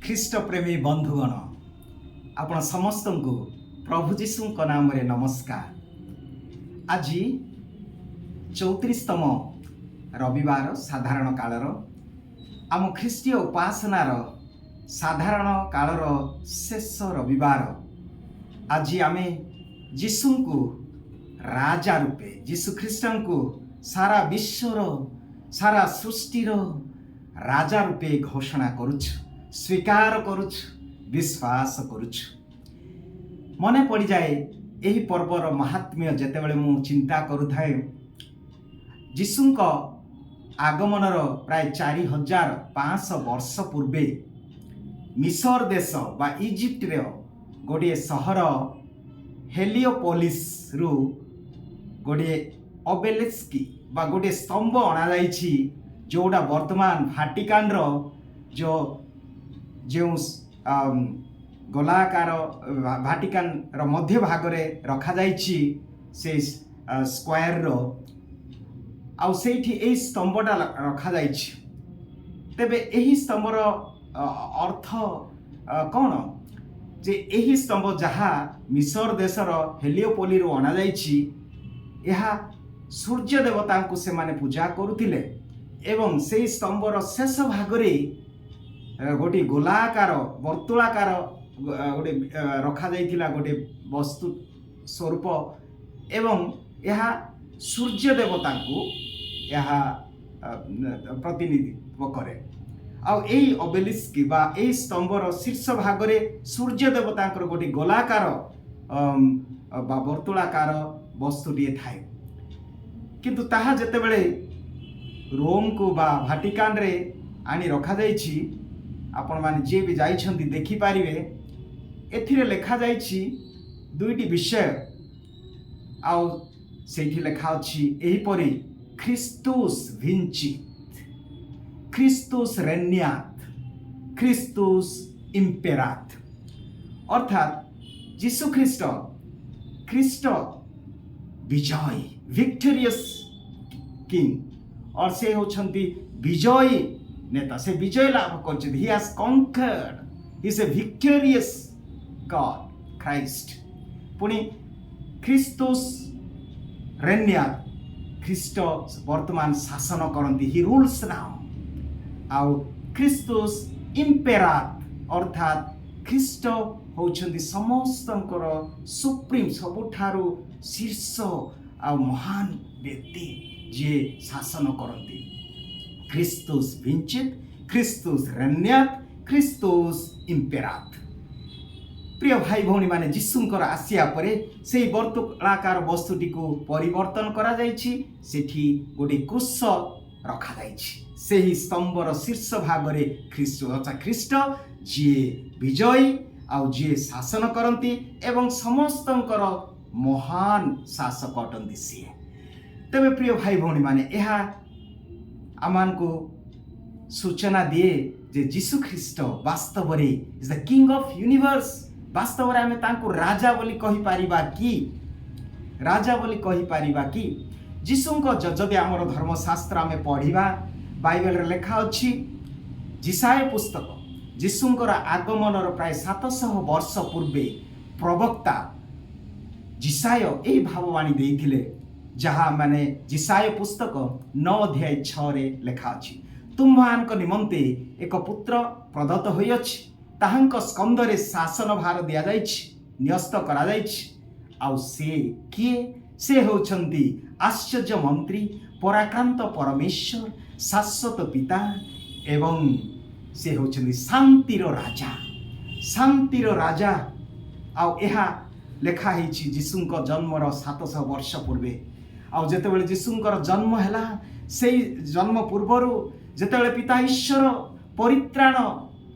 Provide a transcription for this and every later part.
ଖ୍ରୀଷ୍ଟ ପ୍ରେମୀ ବନ୍ଧୁଗଣ, ଆପଣ ସମସ୍ତଙ୍କୁ ପ୍ରଭୁ ଯୀଶୁଙ୍କ ନାମରେ ନମସ୍କାର। ଆଜି 34ତମ ରବିବାର ସାଧାରଣ କାଳର ଆମ ଖ୍ରୀଷ୍ଟୀୟ ଉପାସନାର ସାଧାରଣ କାଳର ଶେଷ ରବିବାର। ଆଜି ଆମେ ଯୀଶୁଙ୍କୁ ରାଜା ରୂପେ, ଯୀଶୁ ଖ୍ରୀଷ୍ଟଙ୍କୁ ସାରା ବିଶ୍ୱର ସାରା ସୃଷ୍ଟିର ରାଜା ରୂପେ ଘୋଷଣା କରୁଛୁ, ସ୍ୱୀକାର କରୁଛୁ, ବିଶ୍ୱାସ କରୁଛୁ। ମନେ ପଡ଼ିଯାଏ ଏହି ପର୍ବର ମାହାତ୍ମ୍ୟ ଯେତେବେଳେ ମୁଁ ଚିନ୍ତା କରୁଥାଏ। ଯୀଶୁଙ୍କ ଆଗମନର ପ୍ରାୟ 4500 ବର୍ଷ ପୂର୍ବେ ମିଶର ଦେଶ ବା ଇଜିପ୍ଟର ଗୋଟିଏ ସହର ହେଲିଓପୋଲିସରୁ ଗୋଟିଏ ଅବେଲିସ୍କ ବା ଗୋଟିଏ ସ୍ତମ୍ଭ ଅଣାଯାଇଛି, ଯେଉଁଟା ବର୍ତ୍ତମାନ ଭାଟିକାନର ଯେଉଁ ଗୋଲାକାର ଭାଟିକାନର ମଧ୍ୟ ଭାଗରେ ରଖାଯାଇଛି, ସେ ସ୍କୋୟାରର, ଆଉ ସେଇଠି ଏହି ସ୍ତମ୍ଭଟା ରଖାଯାଇଛି। ତେବେ ଏହି ସ୍ତମ୍ଭର ଅର୍ଥ କ'ଣ? ଯେ ଏହି ସ୍ତମ୍ଭ ଯାହା ମିଶର ଦେଶର ହେଲିଓପୋଲିରୁ ଅଣାଯାଇଛି, ଏହା ସୂର୍ଯ୍ୟ ଦେବତାଙ୍କୁ ସେମାନେ ପୂଜା କରୁଥିଲେ ଏବଂ ସେହି ସ୍ତମ୍ଭର ଶେଷ ଭାଗରେ ଗୋଟିଏ ଗୋଲାକାର ବର୍ତ୍ତୁଳାକାର ଗୋଟେ ରଖାଯାଇଥିଲା ଗୋଟିଏ ବସ୍ତୁ ସ୍ୱରୂପ ଏବଂ ଏହା ସୂର୍ଯ୍ୟ ଦେବତାଙ୍କୁ ଏହା ପ୍ରତିନିଧିତ୍ୱ କରେ। ଆଉ ଏହି ଅବେଲିସ୍କ ବା ଏହି ସ୍ତମ୍ଭର ଶୀର୍ଷ ଭାଗରେ ସୂର୍ଯ୍ୟ ଦେବତାଙ୍କର ଗୋଟିଏ ଗୋଲାକାର ବା ବର୍ତ୍ତୁଳାକାର ବସ୍ତୁଟିଏ ଥାଏ। କିନ୍ତୁ ତାହା ଯେତେବେଳେ ରୋମକୁ ବା ଭାଟିକାନରେ ଆଣି ରଖାଯାଇଛି, ଆପଣମାନେ ଯିଏ ବି ଯାଇଛନ୍ତି ଦେଖିପାରିବେ, ଏଥିରେ ଲେଖାଯାଇଛି ଦୁଇଟି ବିଷୟ। ଆଉ ସେଇଠି ଲେଖା ଅଛି ଏହିପରି, ଖ୍ରୀଷ୍ଟୁସ୍ ଭିଞ୍ଚିତ୍, ଖ୍ରୀଷ୍ଟୁସ୍ ରେନ୍ୟାତ୍, ଖ୍ରୀଷ୍ଟୁସ୍ ଇମ୍ପେରାତ୍। ଅର୍ଥାৎ ଯୀଶୁ ଖ୍ରୀଷ୍ଟ ବିଜୟ, ଭିକ୍ଟୋରିୟସ୍ କିଙ୍ଗ, और से होछंती विजयी नेता, से विजय लाभ करछथि। He has conquered, he is a victorious god Christ. पुणी ख्रिस्तोस रेन्यात, ख्रीष्ट वर्तमान शासन करती, ही रूल्स नाउ। आउ ख्रिस्तोस इम्पेरात, अर्थात ख्रीष्ट होछंती समस्तंकर सुप्रीम, सबुठारु शीर्ष आ महान व्यक्ति जे शासन करती। ख्रीस्तुस विंचित, ख्रीस्तुस रेन्यात, ख्रीस्तुस इम्पेरात। प्रिय भाई भौणी माने, जीशुंकर आसिया परे सेही वर्तुलाकार वस्तुटी को परिवर्तन करा जायछि। सेठी गोटे क्रूस रखा जायछि। सेही स्तंभर शीर्ष भागरे ख्रीष्ट, अर्थात ख्रीष्ट जे विजयी आउ जे शासन करती एवं समस्तंकर महान शासक अटंती सी। तेबे प्रिय भाई भौणी माने, यह आमानकु सूचना दिए जे जीशु ख्रीष्ट वास्तव रे is the king of universe. वास्तव रे आमे तांको राजा बोली कहि पारिबा कि, राजा बोली कहि पारिबा कि? जीशुंको जदि आमर धर्मशास्त्र आमे पढ़िबा, बाइबल रे लेखा अछि, जिसाय पुस्तक जीशुंकर आगमनर प्राय 700 वर्ष पूर्वे प्रवक्ता जिसाय एही भाववाणी देइथिले, जहाँ माने जिसाय पुस्तक 9:6 रे लेखा अछि, तुम्हानक निमंते एक पुत्र प्रदत्त होइअछि, ताहांक स्कंदरे शासन भार दिया जाइछि, न्यस्त करा जाइछि। आउ से किए? से होछंती आश्चर्य मंत्री, पराक्रांत परमेश्वर, शाश्वत पिता एवं से होछंती शांतिर राजा, शांतिर राजा। आउ एहा लेखा ହେଇଛି ଯୀଶୁଙ୍କ ଜନ୍ମର 700 ବର୍ଷ ପୂର୍ବେ। ଆଉ ଯେତେବେଳେ ଯୀଶୁଙ୍କର ଜନ୍ମ ହେଲା, ସେଇ ଜନ୍ମ ପୂର୍ବରୁ ଯେତେବେଳେ ପିତା ଈଶ୍ୱର ପରିତ୍ରାଣ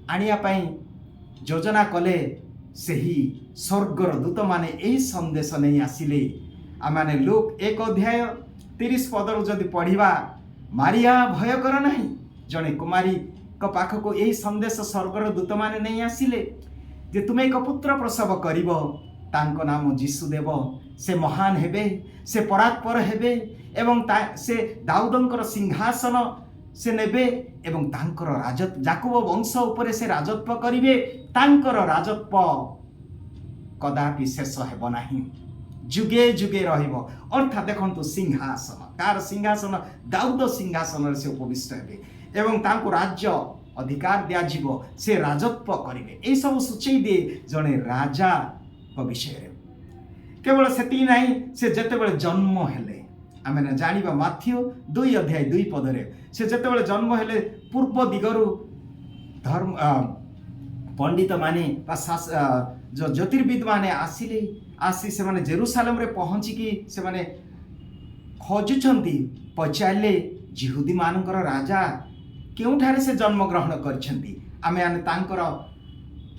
ଆଣିବା ପାଇଁ ଯୋଜନା କଲେ, ସେହି ସ୍ୱର୍ଗର ଦୂତମାନେ ଏହି ସନ୍ଦେଶ ନେଇ ଆସିଲେ। ଆମମାନେ ଲୁକ୍ 1:30 ପଦରୁ ଯଦି ପଢ଼ିବା, ମାରିଆ ଭୟ କର ନାହିଁ, ଜଣେ କୁମାରୀଙ୍କ ପାଖକୁ ଏହି ସନ୍ଦେଶ ସ୍ୱର୍ଗର ଦୂତମାନେ ନେଇ ଆସିଲେ ଯେ ତୁମେ ଏକ ପୁତ୍ର ପ୍ରସବ କରିବ, तांको नाम जीशु देव। से महान हेबे, से परात्पर हेबे एवं से दाऊदंकर सिंहासन से नेबे एवं तांकर राजत्व जाकुब वंश उपरे से राजत्व करिवे तांकर राजत्व कदापि शेष हेब नाही जुगे जुगे रहिबो। अर्थात देखंतु सिंहासन कार सिंहासन दाऊद सिंहासन से उपविष्ट हेबे एवं तांको राज्य अधिकार दिया जीवो से राजत्व करिवे। ए सब सूचई दे जने राजा को विषय रे केवल सेती नाही से जेतेबेले जन्म हेले आमे जानिबा माथ्यू 2 अध्याय 2 पदरे से जेतेबेले जन्म हेले पूर्व दिगरु धर्म पंडित माने जो ज्योतिर्विद माने आसिले आसी से माने जेरूसालेम रे पहुंची कि से माने खोजुचंती पचाले जिहुदी मानकर राजा केउठारे से जन्म ग्रहण करछंती आमे आने तांकर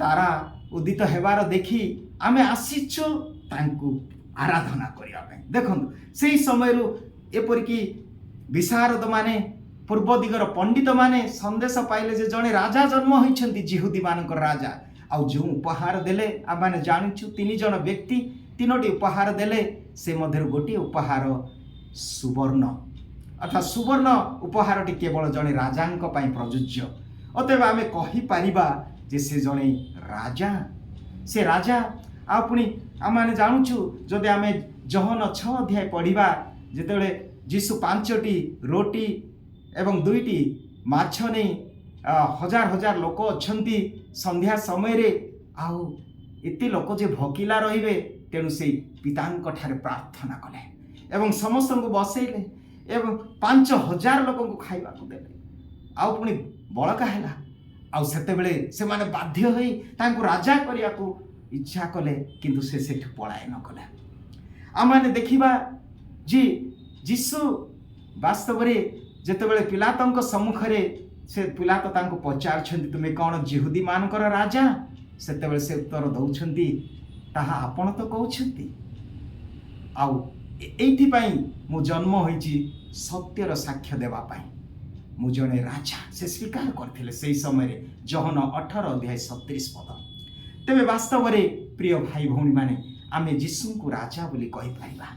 तारा उदित हेबार देखि आमे आसीछु तांकु आराधना करिया पे। देखंतु सेही समय रु एपरि कि विशारद माने पूर्व दिगर पंडित माने संदेश पाइले जे जने राजा जन्म होइछंती जिहुदी मानकर राजा आउ जो उपहार देले आमे जानिछु 3 जन व्यक्ति 3टी उपहार देले से मध्य गोटे उपहार सुवर्ण अर्थात सुवर्ण उपहारटी केवल जने राजांक पई प्रयोज्य। अतएव आमे कहि परिबा जे से जने राजा से राजा आ पुणी आमे जानुछु जदि आमे जहन 6 अध्याय पढ़िबा जेतेबेले जीसु 5टी रोटी एवं 2टी माछ नै हजार हजार लोक अछंती संध्या समय रे आउ एते लोक जे भकिला रहिबे तेणु से पितांक ठारे प्रार्थना कले एवं समस्त को बसैले एवं 5000 लोक को खाइबा को देले आउ पुणी बळका हैला आउ सेते बेले से माने बाध्य होई तांको राजा करिया को इच्छा कले किंतु से सेठ पलायन कले। आमाने देखिबा जी जीसु वास्तव रे जेतेबेले पिलातंक सम्मुख रे से पिलात तांको पचार छंती तुमे कोन जिहुदी मानकर राजा सेतेबेले से उत्तर दउछंती ताहा आपण तो कहउछंती आउ एठी पई मु जन्म होईची सत्यर साक्ष्य देवा पई मु जने राजा से स्वीकार करथिले सेही समय रे जहन 18 अध्याय 37 पद। तेबे वास्तव रे प्रिय भाई भौणी माने आमे जीसु को राजा बोली कहि पाइबा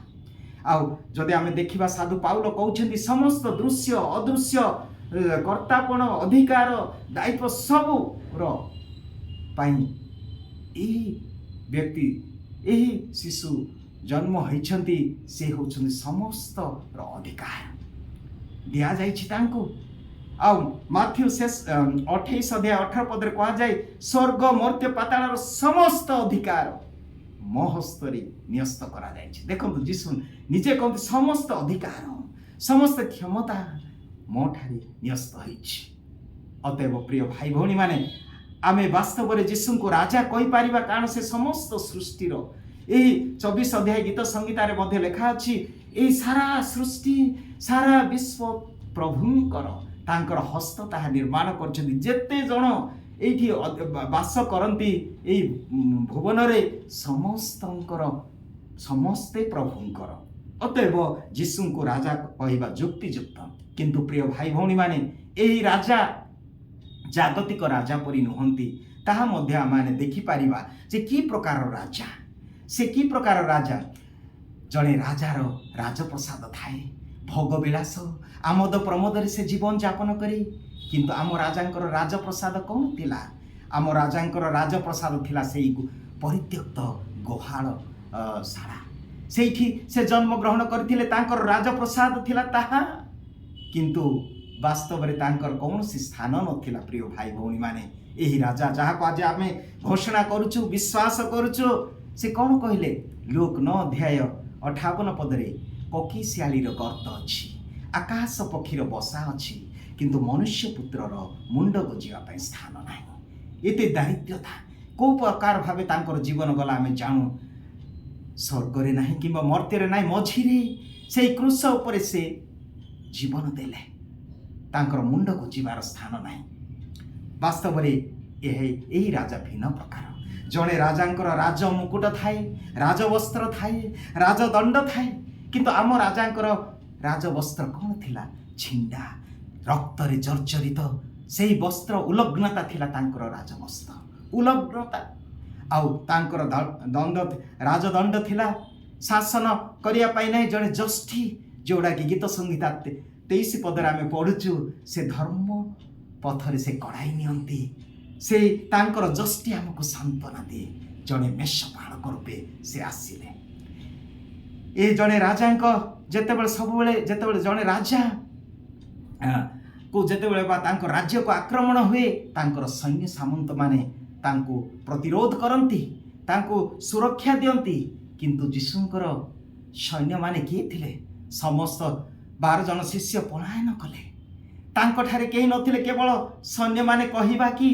आउ जदि आमे देखिबा साधु पाउल कहउछंती समस्त दृश्य अदृश्य कर्तापण अधिकार दायित्व सब रो पाई एही व्यक्ति एही शिशु जन्म होइछंती से होछंती समस्त रो अधिकार दिया जाइछि तांको। आउ माथ्यू 28 अध्याय 18 पदरे कहा जाए स्वर्ग मर्त्य पाताल समस्त अधिकार मो हस्तरे न्यस्त करा जाइछि। देखंतु जीसु निजे कहते समस्त अधिकार समस्त क्षमता मो ठारे न्यस्त होइछि। अतएव प्रिय भाई भौणी माने आमे वास्तव रे जीसु को राजा कहि पारिबा कारण से समस्त सृष्टि रो एही 24 अध्याय गीत संगीता रे मध्ये लेखा अछि एही सारा सृष्टि सारा विश्व प्रभुंकर तांकर हस्त ताहा निर्माण करछथि जेते जण एठी वास करंती एही भुवन रे समस्तंकर समस्ते प्रभुंकर। अतएव जीसु को राजा कहवा युक्तियुक्त किंतु प्रिय भाई भौणी माने एही राजा जागतिक राजा परि नुहंती ताहा मध्ये आमाने देखि पारिबा जे की प्रकार राजा से की प्रकार राजा जणे राजार राजप्रसाद थाए भोगविलास आमोद प्रमोद से जीवन यापन करी किंतु आम राजांकर राजप्रसाद कौन थिला आम राजांकर राजप्रसाद थिला सेई परित्यक्त गुहाल शाला सेठी से जन्म ग्रहण करथिले तांकर राजप्रसाद थिला ताहा किंतु वास्तव रे तांकर कौनसी स्थान नथिला। प्रिय भाई भौणी माने एही राजा जहा को आज आमे घोषणा करूछु विश्वास करूछु से कौन कहले लोक 9 अध्याय 58 पदरे कोकिशियालीर गर्त अछि आकाश पक्षीर बसा अछि किंतु मनुष्य पुत्रर मुंड गोजिया पय स्थान नाही। एते दारिद्र्यता को प्रकार भावे तांकर जीवन गला आमे जानु स्वर्ग रे नाही किंबा मर्त्य रे नाही मझिरे से क्रूस ऊपर से जीवन देले तांकर मुंड गोजिबार स्थान नाही। वास्तव रे एही राजा भिन्न प्रकार जने राजांकर राज मुकुट थाए राजवस्त्र थाए राजदंड थाए किंतु आम राजांकर राजवस्त्र कौन थिला छिंडा रक्त रे जर्जरित सेही वस्त्र उलग्नता थिला तांकर राजवस्त्र उलग्नता आउ तांकर दंड राजदंड थिला शासन करिया पाई नाही जने जष्ठी जोड़ा कि गीत संगीता 23 ପଦରେ ଆମେ ପଢୁଛୁ ସେ ଧର୍ମ ପଥରେ ସେ କଢ଼ାଇ ନିଅନ୍ତି, ସେ ତାଙ୍କର ଯଷ୍ଟି ଆମକୁ ସାନ୍ତ୍ୱନା ଦିଏ। ଜଣେ ମେଷପାଳକ ରୂପେ ସେ ଆସିଲେ। ଏ ଜଣେ ରାଜାଙ୍କ ଯେତେବେଳେ ଜଣେ ରାଜା ଯେତେବେଳେ ବା ତାଙ୍କ ରାଜ୍ୟକୁ ଆକ୍ରମଣ ହୁଏ, ତାଙ୍କର ସୈନ୍ୟ ସାମନ୍ତ ମାନେ ତାଙ୍କୁ ପ୍ରତିରୋଧ କରନ୍ତି, ତାଙ୍କୁ ସୁରକ୍ଷା ଦିଅନ୍ତି। କିନ୍ତୁ ଯୀଶୁଙ୍କର ସୈନ୍ୟମାନେ କିଏ ଥିଲେ? ସମସ୍ତ 12 ଜଣ ଶିଷ୍ୟ ପଳାୟନ କଲେ। ତାଙ୍କଠାରେ କେହି ନଥିଲେ, କେବଳ ସୈନ୍ୟମାନେ କହିବା କି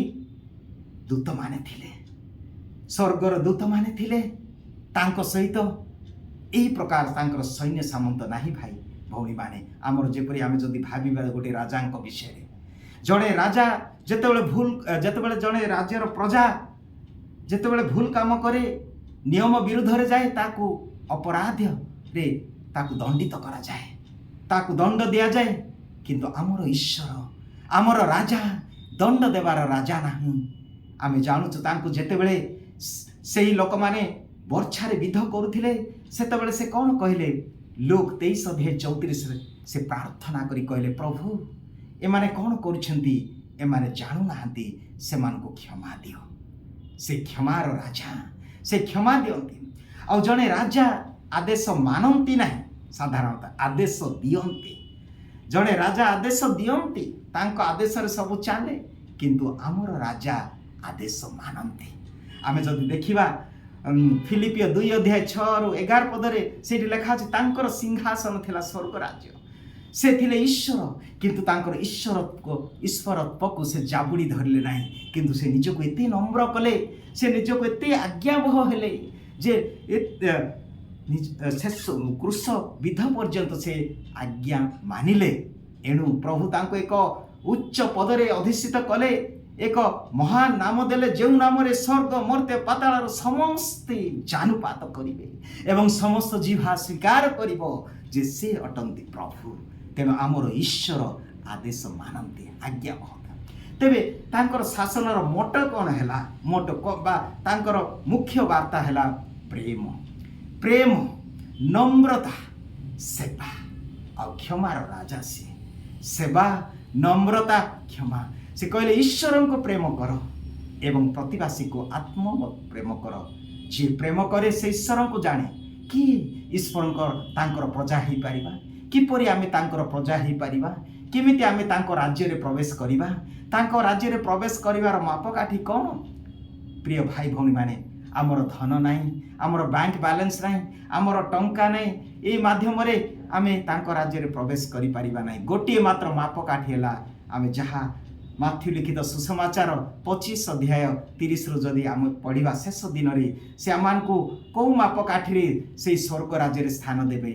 ଦୂତମାନେ ଥିଲେ, ସ୍ୱର୍ଗର ଦୂତମାନେ ଥିଲେ ତାଙ୍କ ସହିତ। ଏହି ପ୍ରକାର ତାଙ୍କର ସୈନ୍ୟ ସାମନ୍ତ ନାହିଁ। ଭାଇ ଭଉଣୀମାନେ, ଆମର ଯେପରି ଆମେ ଯଦି ଭାବିବା ଗୋଟେ ରାଜାଙ୍କ ବିଷୟରେ, ଜଣେ ରାଜା ଯେତେବେଳେ ଜଣେ ରାଜ୍ୟର ପ୍ରଜା ଯେତେବେଳେ ଭୁଲ କାମ କରେ, ନିୟମ ବିରୁଦ୍ଧରେ ଯାଏ, ତାକୁ ଅପରାଧରେ ତାକୁ ଦଣ୍ଡିତ କରାଯାଏ, ତାକୁ ଦଣ୍ଡ ଦିଆଯାଏ। କିନ୍ତୁ ଆମର ଈଶ୍ୱର, ଆମର ରାଜା ଦଣ୍ଡ ଦେବାର ରାଜା ନାହିଁ। ଆମେ ଜାଣୁଛୁ ତାଙ୍କୁ ଯେତେବେଳେ ସେହି ଲୋକମାନେ ବର୍ଚ୍ଛାରେ ବିଧ କରୁଥିଲେ, ସେତେବେଳେ ସେ କ'ଣ କହିଲେ? ଲୁକ୍ 23:34 ସେ ପ୍ରାର୍ଥନା କରି କହିଲେ, ପ୍ରଭୁ ଏମାନେ କ'ଣ କରୁଛନ୍ତି? ଏମାନେ ଜାଣୁନାହାନ୍ତି, ସେମାନଙ୍କୁ କ୍ଷମା ଦିଅ। ସେ କ୍ଷମାର ରାଜା, ସେ କ୍ଷମା ଦିଅନ୍ତି। ଆଉ ଜଣେ ରାଜା ଆଦେଶ ମାନନ୍ତି ନାହିଁ, ସାଧାରଣତଃ ଆଦେଶ ଦିଅନ୍ତି। ଜଣେ ରାଜା ଆଦେଶ ଦିଅନ୍ତି, ତାଙ୍କ ଆଦେଶରେ ସବୁ ଚାଲେ। କିନ୍ତୁ ଆମର ରାଜା ଆଦେଶ ମାନନ୍ତି। ଆମେ ଯଦି ଦେଖିବା ଫିଲିପିଓ 2:6-11 ପଦରେ ସେଇଠି ଲେଖା ଅଛି, ତାଙ୍କର ସିଂହାସନ ଥିଲା ସ୍ୱର୍ଗ ରାଜ୍ୟ। ସେ ଥିଲେ ଈଶ୍ୱର, କିନ୍ତୁ ତାଙ୍କର ଈଶ୍ୱରତ୍ୱକୁ ସେ ଜାବୁଡ଼ି ଧରିଲେ ନାହିଁ। କିନ୍ତୁ ସେ ନିଜକୁ ଏତେ ନମ୍ର କଲେ, ସେ ନିଜକୁ ଏତେ ଆଜ୍ଞାବହ ହେଲେ ଯେ ଶେଷ କ୍ରୁଶ ବିଧ ପର୍ଯ୍ୟନ୍ତ ସେ ଆଜ୍ଞା ମାନିଲେ। ଏଣୁ ପ୍ରଭୁ ତାଙ୍କୁ ଏକ ଉଚ୍ଚ ପଦରେ ଅଧିଷ୍ଠିତ କଲେ, ଏକ ମହାନ ନାମ ଦେଲେ, ଯେଉଁ ନାମରେ ସ୍ୱର୍ଗ ମର୍ତ୍ତ୍ୟ ପାତାଳର ସମସ୍ତେ ଜାନୁପାତ କରିବେ ଏବଂ ସମସ୍ତ ଜିହ୍ୱା ସ୍ୱୀକାର କରିବ ଯେ ସେ ଅଟନ୍ତି ପ୍ରଭୁ। ତେଣୁ ଆମର ଈଶ୍ୱର ଆଦେଶ ମାନନ୍ତି, ଆଜ୍ଞାବହତା। ତେବେ ତାଙ୍କର ଶାସନର ମୋଟ କ'ଣ ହେଲା? ବା ତାଙ୍କର ମୁଖ୍ୟ ବାର୍ତ୍ତା ହେଲା ପ୍ରେମ, ନମ୍ରତା, ସେବା ଆଉ କ୍ଷମାର ରାଜା ସିଏ। ସେବା, ନମ୍ରତା, କ୍ଷମା। ସେ କହିଲେ ଈଶ୍ୱରଙ୍କୁ ପ୍ରେମ କର ଏବଂ ପ୍ରତିବାସୀକୁ ଆତ୍ମବତ୍ ପ୍ରେମ କର। ଯିଏ ପ୍ରେମ କରେ ସେ ଈଶ୍ୱରଙ୍କୁ ଜାଣେ। କି ତାଙ୍କର ପ୍ରଜା ହେଇପାରିବା? କିପରି ଆମେ ତାଙ୍କର ପ୍ରଜା ହେଇପାରିବା? କେମିତି ଆମେ ତାଙ୍କ ରାଜ୍ୟରେ ପ୍ରବେଶ କରିବା? ତାଙ୍କ ରାଜ୍ୟରେ ପ୍ରବେଶ କରିବାର ମାପକାଠି କ'ଣ? ପ୍ରିୟ ଭାଇ ଭଉଣୀମାନେ, ଆମର ଧନ ନାହିଁ, ଆମର ବ୍ୟାଙ୍କ ବାଲାନ୍ସ ନାହିଁ, ଆମର ଟଙ୍କା ନାହିଁ, ଏହି ମାଧ୍ୟମରେ ଆମେ ତାଙ୍କ ରାଜ୍ୟରେ ପ୍ରବେଶ କରିପାରିବା ନାହିଁ। ଗୋଟିଏ ମାତ୍ର ମାପକାଠି ହେଲା, ଆମେ ଯାହା ମାଥ୍ୟୁ ଲିଖିତ ସୁସମାଚାର 25:30 ଯଦି ଆମେ ପଢ଼ିବା, ଶେଷ ଦିନରେ ସେ ଆମମାନଙ୍କୁ କେଉଁ ମାପକାଠିରେ ସେଇ ସ୍ୱର୍ଗ ରାଜ୍ୟରେ ସ୍ଥାନ ଦେବେ?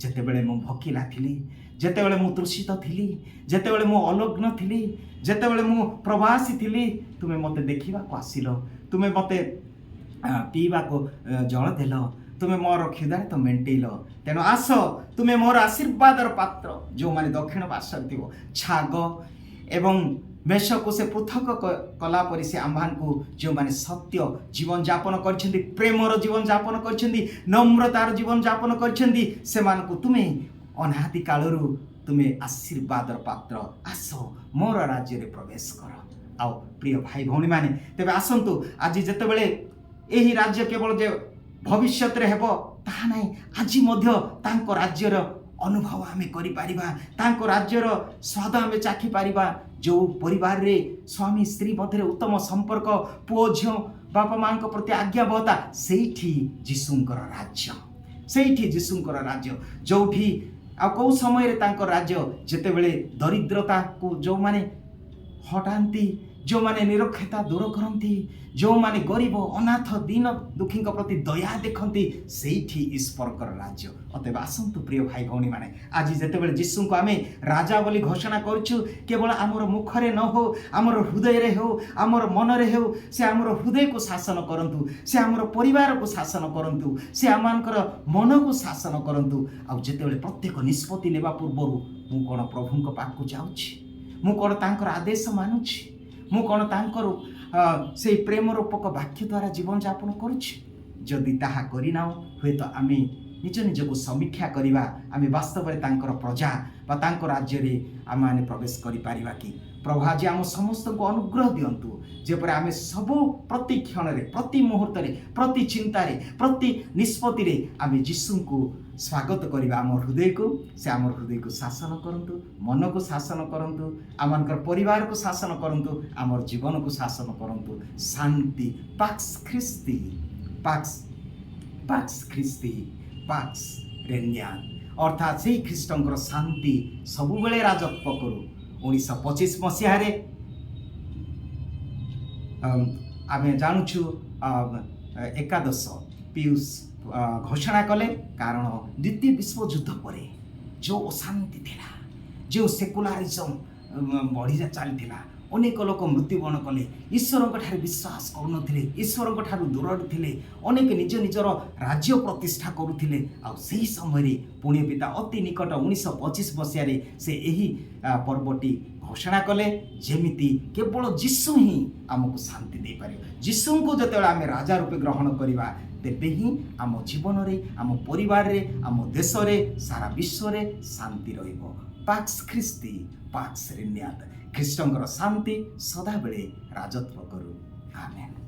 ଯେତେବେଳେ ମୁଁ ଭୋକିଲା ଥିଲି, ଯେତେବେଳେ ମୁଁ ତୃଷିତ ଥିଲି, ଯେତେବେଳେ ମୁଁ ଅଲଗ୍ନ ଥିଲି, ଯେତେବେଳେ ମୁଁ ପ୍ରବାସୀ ଥିଲି, ତୁମେ ମୋତେ ଦେଖିବାକୁ ଆସିଲ, ତୁମେ ମୋତେ ପିଇବାକୁ ଜଳ ଦେଲ, ତୁମେ ମୋର କ୍ଷୁଧାର୍ତ ମେଣ୍ଟେଇଲ। ତେଣୁ ଆସ, ତୁମେ ମୋର ଆଶୀର୍ବାଦର ପାତ୍ର। ଯେଉଁମାନେ ଦକ୍ଷିଣ ପାର୍ଶ୍ୱରେ ଥିବ, ଛାଗ ଏବଂ ମେଷକୁ ସେ ପୃଥକ କଲା ପରି ସେ ଆମ୍ଭମାନଙ୍କୁ, ଯେଉଁମାନେ ସତ୍ୟ ଜୀବନଯାପନ କରିଛନ୍ତି, ପ୍ରେମର ଜୀବନଯାପନ କରିଛନ୍ତି, ନମ୍ରତାର ଜୀବନଯାପନ କରିଛନ୍ତି, ସେମାନଙ୍କୁ ତୁମେ ଅନାଦି କାଳରୁ ତୁମେ ଆଶୀର୍ବାଦର ପାତ୍ର। ଆସ, ମୋର ରାଜ୍ୟରେ ପ୍ରବେଶ କର। ଆଉ ପ୍ରିୟ ଭାଇ ଭଉଣୀମାନେ, ତେବେ ଆସନ୍ତୁ, ଆଜି ଯେତେବେଳେ ଏହି ରାଜ୍ୟ କେବଳ ଯେ ଭବିଷ୍ୟତରେ ହେବ ତାହା ନାହିଁ, ଆଜି ମଧ୍ୟ ତାଙ୍କ ରାଜ୍ୟର ଅନୁଭବ ଆମେ କରିପାରିବା, ତାଙ୍କ ରାଜ୍ୟର ସ୍ୱାଦ ଆମେ ଚାଖିପାରିବା। ଯେଉଁ ପରିବାରରେ ସ୍ୱାମୀ ସ୍ତ୍ରୀ ମଧ୍ୟରେ ଉତ୍ତମ ସମ୍ପର୍କ, ପୁଅ ଝିଅ ବାପା ମାଙ୍କ ପ୍ରତି ଆଜ୍ଞାବହତା, ସେଇଠି ଯୀଶୁଙ୍କର ରାଜ୍ୟ, ସେଇଠି ଯୀଶୁଙ୍କର ରାଜ୍ୟ। ଯେଉଁଠି ଆଉ କେଉଁ ସମୟରେ ତାଙ୍କ ରାଜ୍ୟ, ଯେତେବେଳେ ଦରିଦ୍ରତାକୁ ଯେଉଁମାନେ ହଟାନ୍ତି, ଯେଉଁମାନେ ନିରକ୍ଷରତା ଦୂର କରନ୍ତି, ଯେଉଁମାନେ ଗରିବ ଅନାଥ ଦୀନ ଦୁଃଖୀଙ୍କ ପ୍ରତି ଦୟା ଦେଖନ୍ତି, ସେଇଠି ଈଶ୍ୱରଙ୍କର ରାଜ୍ୟ। ଅତଏବ ଆସନ୍ତୁ ପ୍ରିୟ ଭାଇ ଭଉଣୀମାନେ, ଆଜି ଯେତେବେଳେ ଯୀଶୁଙ୍କୁ ଆମେ ରାଜା ବୋଲି ଘୋଷଣା କରୁଛୁ, କେବଳ ଆମର ମୁଖରେ ନ ହଉ, ଆମର ହୃଦୟରେ ହେଉ, ଆମର ମନରେ ହେଉ, ସେ ଆମର ହୃଦୟକୁ ଶାସନ କରନ୍ତୁ, ସେ ଆମର ପରିବାରକୁ ଶାସନ କରନ୍ତୁ, ସେ ଆମମାନଙ୍କର ମନକୁ ଶାସନ କରନ୍ତୁ। ଆଉ ଯେତେବେଳେ ପ୍ରତ୍ୟେକ ନିଷ୍ପତ୍ତି ନେବା ପୂର୍ବରୁ ମୁଁ କ'ଣ ପ୍ରଭୁଙ୍କ ପାଖକୁ ଯାଉଛି? ମୁଁ କ'ଣ ତାଙ୍କର ଆଦେଶ ମାନୁଛି? ମୁଁ କ'ଣ ତାଙ୍କର ସେଇ ପ୍ରେମ ରୂପକ ବାକ୍ୟ ଦ୍ୱାରା ଜୀବନଯାପନ କରୁଛି? ଯଦି ତାହା କରିନାହୁଁ, ହୁଏତ ଆମେ ନିଜ ନିଜକୁ ସମୀକ୍ଷା କରିବା, ଆମେ ବାସ୍ତବରେ ତାଙ୍କର ପ୍ରଜା ବା ତାଙ୍କ ରାଜ୍ୟରେ ଆମେମାନେ ପ୍ରବେଶ କରିପାରିବା କି? ପ୍ରଭୁ ଆଜି ଆମ ସମସ୍ତଙ୍କୁ ଅନୁଗ୍ରହ ଦିଅନ୍ତୁ, ଯେପରି ଆମେ ସବୁ ପ୍ରତି କ୍ଷଣରେ, ପ୍ରତି ମୁହୂର୍ତ୍ତରେ, ପ୍ରତି ଚିନ୍ତାରେ, ପ୍ରତି ନିଷ୍ପତ୍ତିରେ ଆମେ ଯୀଶୁଙ୍କୁ ସ୍ୱାଗତ କରିବା ଆମ ହୃଦୟକୁ। ସେ ଆମର ହୃଦୟକୁ ଶାସନ କରନ୍ତୁ, ମନକୁ ଶାସନ କରନ୍ତୁ, ଆମମାନଙ୍କର ପରିବାରକୁ ଶାସନ କରନ୍ତୁ, ଆମର ଜୀବନକୁ ଶାସନ କରନ୍ତୁ। ଶାନ୍ତି ପାକ୍ସ ଖ୍ରୀଷ୍ଟି, ପାକ୍ସ ଖ୍ରୀଷ୍ଟି, ପାକ୍ସ ରେନ୍ୟାନ୍, ଅର୍ଥାତ୍ ସେଇ ଖ୍ରୀଷ୍ଟଙ୍କର ଶାନ୍ତି ସବୁବେଳେ ରାଜତ୍ୱ କରୁ। 1925 ମସିହାରେ ଆମେ ଜାଣୁଛୁ ଏକାଦଶ ପିୟୁଷ ଘୋଷଣା କଲେ, କାରଣ ଦ୍ୱିତୀୟ ବିଶ୍ୱଯୁଦ୍ଧ ପରେ ଯେଉଁ ଅଶାନ୍ତି ଥିଲା, ଯେଉଁ ସେକୁଲାରିଜମ୍ ବଢ଼ି ଚାଲିଥିଲା, ଅନେକ ଲୋକ ମୃତ୍ୟୁବରଣ କଲେ, ଈଶ୍ୱରଙ୍କ ଠାରେ ବିଶ୍ୱାସ କରୁନଥିଲେ, ଈଶ୍ୱରଙ୍କ ଠାରୁ ଦୂରରେ ଥିଲେ, ଅନେକ ନିଜ ନିଜର ରାଜ୍ୟ ପ୍ରତିଷ୍ଠା କରୁଥିଲେ। ଆଉ ସେହି ସମୟରେ ପୁଣ୍ୟ ପିତା ଅତି ନିକଟ 1925 ମସିହାରେ ସେ ଏହି ପର୍ବଟି ଘୋଷଣା କଲେ, ଯେମିତି କେବଳ ଯୀଶୁ ହିଁ ଆମକୁ ଶାନ୍ତି ଦେଇପାରିବ। ଯୀଶୁଙ୍କୁ ଯେତେବେଳେ ଆମେ ରାଜା ରୂପେ ଗ୍ରହଣ କରିବା, ତେବେ ହିଁ ଆମ ଜୀବନରେ, ଆମ ପରିବାରରେ, ଆମ ଦେଶରେ, ସାରା ବିଶ୍ୱରେ ଶାନ୍ତି ରହିବ। ପାକ୍ସ ଖ୍ରୀଷ୍ଟି, ପାକ୍ସ ରେନ୍ୟାନ୍, ଖ୍ରୀଷ୍ଟଙ୍କର ଶାନ୍ତି ସଦାବେଳେ ରାଜତ୍ୱ କରୁ। ଆମେନ୍।